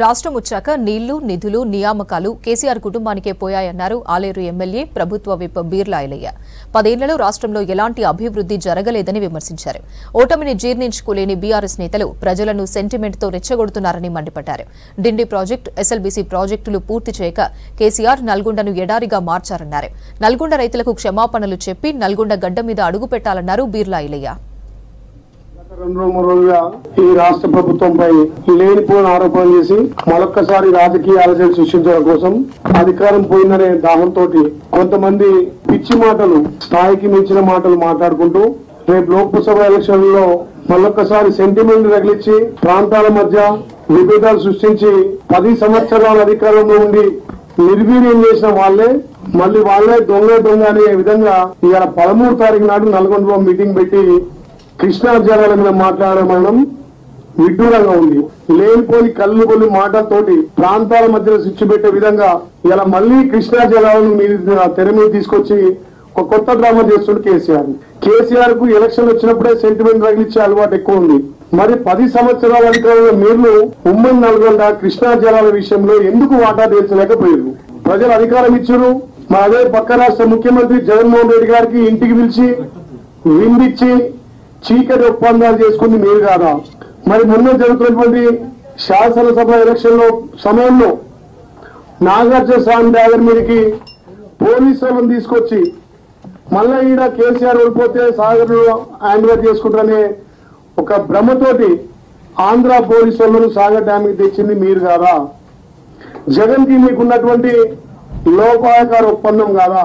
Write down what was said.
రాష్ట్రం వచ్చాక నీళ్లు నిధులు నియామకాలు కేసీఆర్ కుటుంబానికే పోయాయన్నారు ఆలేరు ఎమ్మెల్యే ప్రభుత్వ విప్ బీర్లా ఐలయ్య. 10 ఏళ్లలో రాష్ట్రంలో ఎలాంటి అభివృద్ధి జరగలేదని విమర్శించారు. ఓటమిని జీర్ణించుకోలేని బీఆర్ఎస్ నేతలు ప్రజలను సెంటిమెంట్తో రెచ్చగొడుతున్నారని మండిపడ్డారు. డిండి ప్రాజెక్టు, ఎస్ఎల్బీసీ ప్రాజెక్టులు పూర్తి చేయక కేసీఆర్ నల్గొండను ఎడారిగా మార్చారన్నారు. నల్గొండ రైతులకు క్షమాపణలు చెప్పి నల్గొండ గడ్డ మీద అడుగు పెట్టాలన్నారు బీర్లా ఐలయ్య. 2-3 రోజులుగా ఈ రాష్ట్ర ప్రభుత్వంపై లేనిపోయిన ఆరోపణలు చేసి మరొక్కసారి రాజకీయ అలజడి సృష్టించడం కోసం అధికారం పోయిందనే దాహంతో కొంతమంది పిచ్చి మాటలు, స్థాయికి మించిన మాటలు మాట్లాడుకుంటూ రేపు లోక్సభ ఎలక్షన్లలో మరొక్కసారి సెంటిమెంట్ రగిలించి ప్రాంతాల మధ్య విభేదాలు సృష్టించి 10 సంవత్సరాల అధికారంలో ఉండి నిర్వీర్యం చేసిన వాళ్ళే దొంగ అనే విధంగా ఇవాళ 13 తారీఖు నాడు నల్గొండలో మీటింగ్ పెట్టి కృష్ణా జలాల మీద మాట్లాడడం విడ్డూరంగా ఉంది. లేనిపోని కళ్ళు కొన్ని మాటలతోటి ప్రాంతాల మధ్యలో స్విచ్ పెట్టే విధంగా ఇలా మళ్లీ కృష్ణా జలాలను మీరు తెర మీద తీసుకొచ్చి ఒక కొత్త డ్రామా చేస్తుండే కేసీఆర్ కు ఎలక్షన్ వచ్చినప్పుడే సెంటిమెంట్ రగిలిచ్చే అలవాటు ఎక్కువ ఉంది. మరి 10 సంవత్సరాల అధికారంలో మీరు ఉమ్మడి నల్గొండ కృష్ణా జలాల విషయంలో ఎందుకు వాటా తేల్చలేకపోయారు? ప్రజలు అధికారం ఇచ్చారు. మా అదే పక్క రాష్ట్ర ముఖ్యమంత్రి జగన్మోహన్ రెడ్డి గారికి ఇంటికి పిలిచి విందిచ్చి చీకటి ఒప్పందాలు చేసుకుంది మీరు కాదా? మరి మొన్న జరుగుతున్నటువంటి శాసనసభ ఎలక్షన్ సమయంలో నాగార్జున స్వామి డ్రైవర్ మీదకి పోలీసులను తీసుకొచ్చి మళ్ళా ఈడ కేసీఆర్ ఓడిపోతే సాగర్ హ్యాండ్ ఓవర్ చేసుకుంటారనే ఒక భ్రమతోటి ఆంధ్ర పోలీసులను సాగర్ డ్యామ్కి తెచ్చింది మీరు కాదా? జగన్ కి మీకున్నటువంటి లోపాయకార ఒప్పందం కాదా?